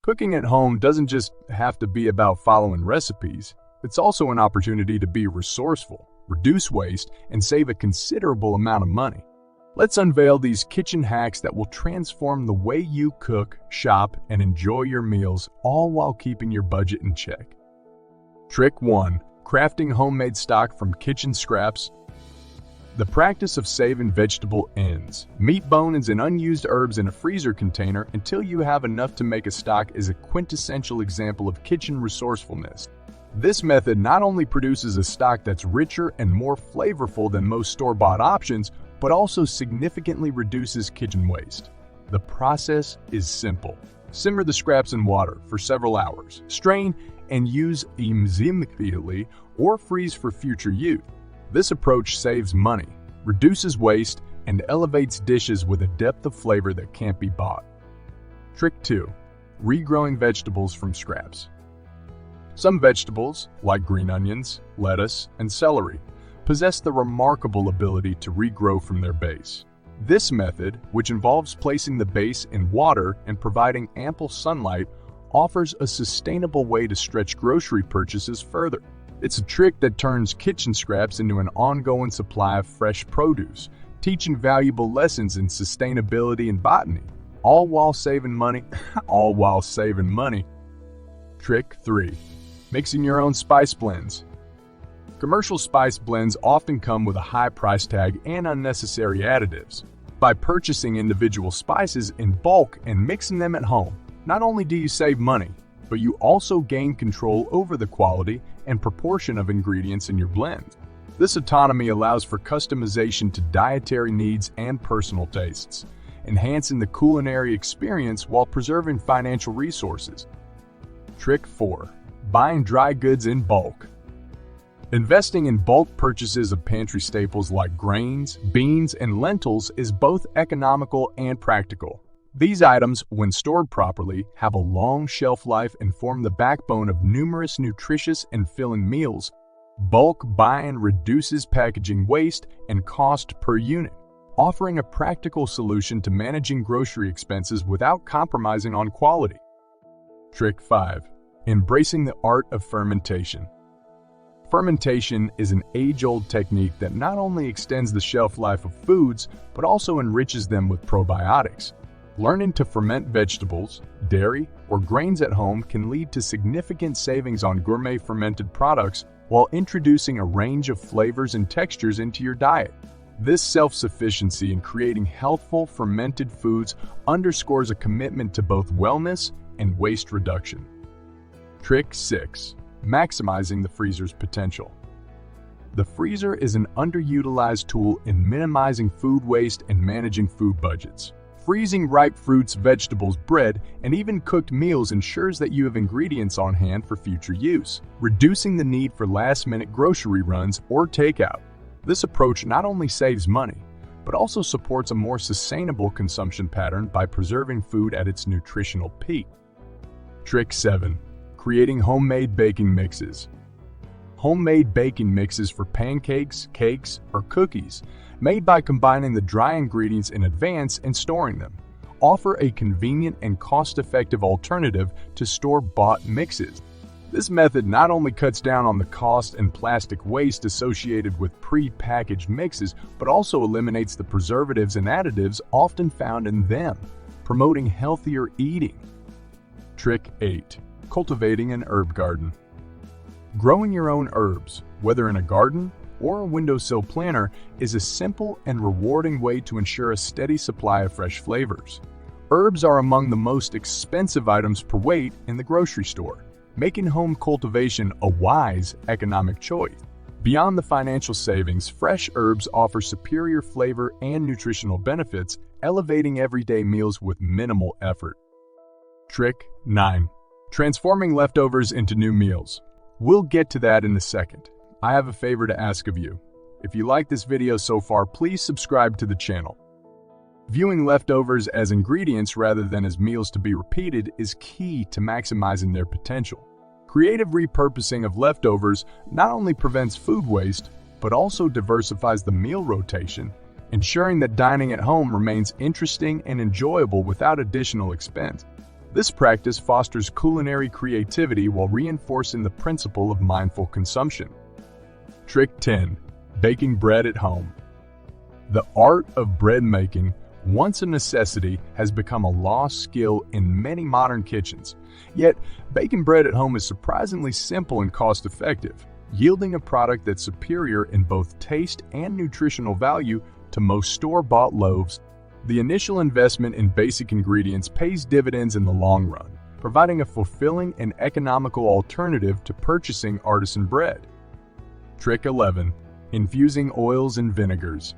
Cooking at home doesn't just have to be about following recipes. It's also an opportunity to be resourceful, reduce waste, and save a considerable amount of money. Let's unveil these kitchen hacks that will transform the way you cook, shop, and enjoy your meals, all while keeping your budget in check. Trick 1. Crafting homemade stock from kitchen scraps. The practice of saving vegetable ends, meat bones, and unused herbs in a freezer container until you have enough to make a stock is a quintessential example of kitchen resourcefulness. This method not only produces a stock that's richer and more flavorful than most store-bought options, but also significantly reduces kitchen waste. The process is simple. Simmer the scraps in water for several hours, strain, and use immediately or freeze for future use. This approach saves money, reduces waste, and elevates dishes with a depth of flavor that can't be bought. Trick 2. Regrowing vegetables from scraps. Some vegetables, like green onions, lettuce, and celery, possess the remarkable ability to regrow from their base. This method, which involves placing the base in water and providing ample sunlight, offers a sustainable way to stretch grocery purchases further. It's a trick that turns kitchen scraps into an ongoing supply of fresh produce, teaching valuable lessons in sustainability and botany, all while saving money. Trick 3. Mixing your own spice blends. Commercial spice blends often come with a high price tag and unnecessary additives. By purchasing individual spices in bulk and mixing them at home, not only do you save money, but you also gain control over the quality and proportion of ingredients in your blend. This autonomy allows for customization to dietary needs and personal tastes, enhancing the culinary experience while preserving financial resources. Trick 4. Buying dry goods in bulk. Investing in bulk purchases of pantry staples like grains, beans, and lentils is both economical and practical. These items, when stored properly, have a long shelf life and form the backbone of numerous nutritious and filling meals. Bulk buying reduces packaging waste and cost per unit, offering a practical solution to managing grocery expenses without compromising on quality. Trick 5. Embracing the art of fermentation. Fermentation is an age-old technique that not only extends the shelf life of foods, but also enriches them with probiotics. Learning to ferment vegetables, dairy, or grains at home can lead to significant savings on gourmet fermented products while introducing a range of flavors and textures into your diet. This self-sufficiency in creating healthful fermented foods underscores a commitment to both wellness and waste reduction. Trick 6. Maximizing the freezer's potential. The freezer is an underutilized tool in minimizing food waste and managing food budgets. Freezing ripe fruits, vegetables, bread, and even cooked meals ensures that you have ingredients on hand for future use, reducing the need for last-minute grocery runs or takeout. This approach not only saves money, but also supports a more sustainable consumption pattern by preserving food at its nutritional peak. Trick 7. Creating homemade baking mixes. Homemade baking mixes for pancakes, cakes, or cookies, made by combining the dry ingredients in advance and storing them, offer a convenient and cost-effective alternative to store-bought mixes. This method not only cuts down on the cost and plastic waste associated with pre-packaged mixes, but also eliminates the preservatives and additives often found in them, promoting healthier eating. Trick 8. Cultivating an herb garden. Growing your own herbs, whether in a garden or a windowsill planter, is a simple and rewarding way to ensure a steady supply of fresh flavors. Herbs are among the most expensive items per weight in the grocery store, making home cultivation a wise economic choice. Beyond the financial savings, fresh herbs offer superior flavor and nutritional benefits, elevating everyday meals with minimal effort. Trick 9. Transforming leftovers into new meals. We'll get to that in a second. I have a favor to ask of you. If you like this video so far, please subscribe to the channel. Viewing leftovers as ingredients rather than as meals to be repeated is key to maximizing their potential. Creative repurposing of leftovers not only prevents food waste, but also diversifies the meal rotation, ensuring that dining at home remains interesting and enjoyable without additional expense. This practice fosters culinary creativity while reinforcing the principle of mindful consumption. Trick 10. Baking bread at home. The art of bread making, once a necessity, has become a lost skill in many modern kitchens. Yet, baking bread at home is surprisingly simple and cost-effective, yielding a product that's superior in both taste and nutritional value to most store-bought loaves. The initial investment in basic ingredients pays dividends in the long run, providing a fulfilling and economical alternative to purchasing artisan bread. Trick 11. Infusing oils and vinegars.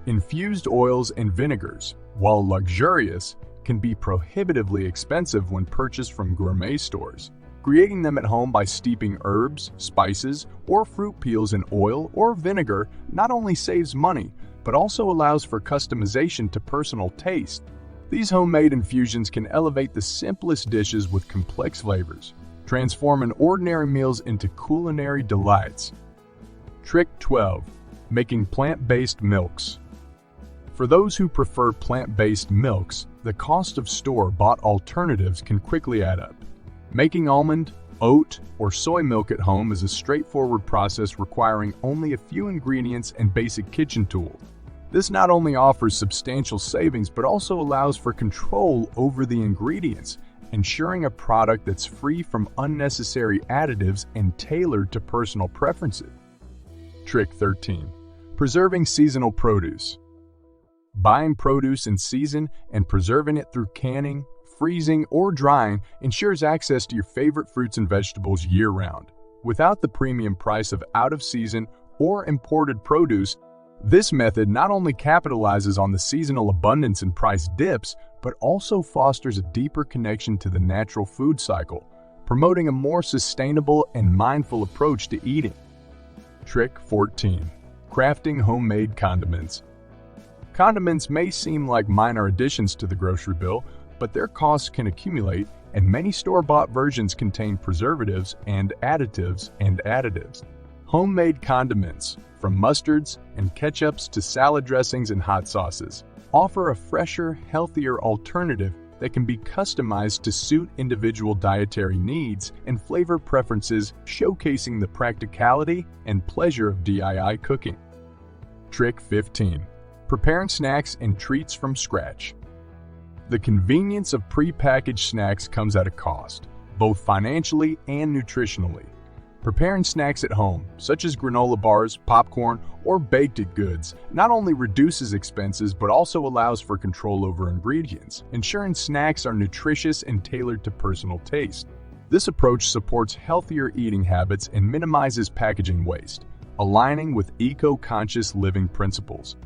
Infused oils and vinegars, while luxurious, can be prohibitively expensive when purchased from gourmet stores. Creating them at home by steeping herbs, spices, or fruit peels in oil or vinegar not only saves money, but also allows for customization to personal taste. These homemade infusions can elevate the simplest dishes with complex flavors, transforming ordinary meals into culinary delights. Trick 12. Making plant-based milks. For those who prefer plant-based milks, the cost of store-bought alternatives can quickly add up. Making almond, oat, or soy milk at home is a straightforward process requiring only a few ingredients and basic kitchen tools. This not only offers substantial savings but also allows for control over the ingredients, ensuring a product that's free from unnecessary additives and tailored to personal preferences. Trick 13. Preserving seasonal produce. Buying produce in season and preserving it through canning, freezing, or drying ensures access to your favorite fruits and vegetables year-round. Without the premium price of out-of-season or imported produce, this method not only capitalizes on the seasonal abundance and price dips, but also fosters a deeper connection to the natural food cycle, promoting a more sustainable and mindful approach to eating. Trick 14. Crafting homemade condiments. Condiments may seem like minor additions to the grocery bill, but their costs can accumulate, and many store-bought versions contain preservatives and additives. Homemade condiments, from mustards and ketchups to salad dressings and hot sauces, offer a fresher, healthier alternative that can be customized to suit individual dietary needs and flavor preferences, showcasing the practicality and pleasure of DIY cooking. Trick 15. Preparing snacks and treats from scratch. The convenience of prepackaged snacks comes at a cost, both financially and nutritionally. Preparing snacks at home, such as granola bars, popcorn, or baked goods, not only reduces expenses but also allows for control over ingredients, ensuring snacks are nutritious and tailored to personal taste. This approach supports healthier eating habits and minimizes packaging waste, aligning with eco-conscious living principles.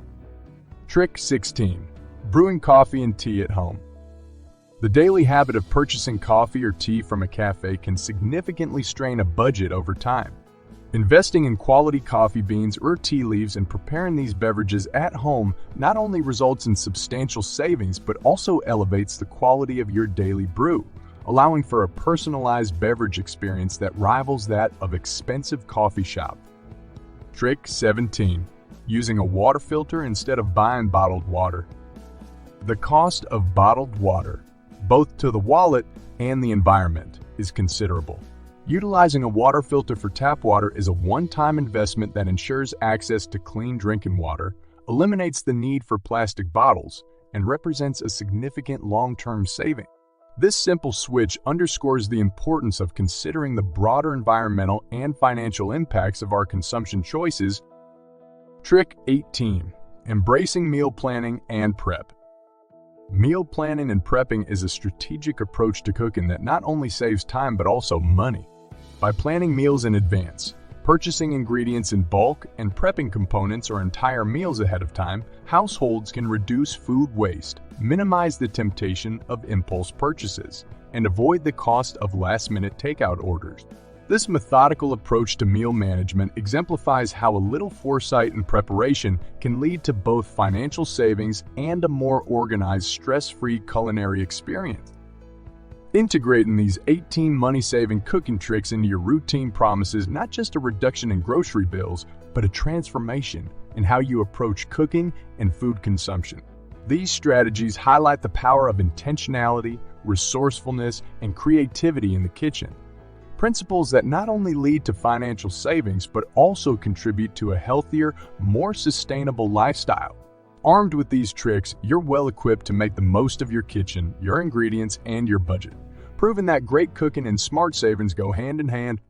Trick 16. Brewing coffee and tea at home. The daily habit of purchasing coffee or tea from a cafe can significantly strain a budget over time. Investing in quality coffee beans or tea leaves and preparing these beverages at home not only results in substantial savings but also elevates the quality of your daily brew, allowing for a personalized beverage experience that rivals that of expensive coffee shop. Trick 17. Using a water filter instead of buying bottled water. The cost of bottled water, both to the wallet and the environment, is considerable. Utilizing a water filter for tap water is a one-time investment that ensures access to clean drinking water, eliminates the need for plastic bottles, and represents a significant long-term saving. This simple switch underscores the importance of considering the broader environmental and financial impacts of our consumption choices. Trick 18. Embracing meal planning and prep. Meal planning and prepping is a strategic approach to cooking that not only saves time but also money. By planning meals in advance, purchasing ingredients in bulk, and prepping components or entire meals ahead of time, households can reduce food waste, minimize the temptation of impulse purchases, and avoid the cost of last-minute takeout orders. This methodical approach to meal management exemplifies how a little foresight and preparation can lead to both financial savings and a more organized, stress-free culinary experience. Integrating these 18 money-saving cooking tricks into your routine promises not just a reduction in grocery bills, but a transformation in how you approach cooking and food consumption. These strategies highlight the power of intentionality, resourcefulness, and creativity in the kitchen. Principles that not only lead to financial savings, but also contribute to a healthier, more sustainable lifestyle. Armed with these tricks, you're well equipped to make the most of your kitchen, your ingredients, and your budget, proving that great cooking and smart savings go hand in hand.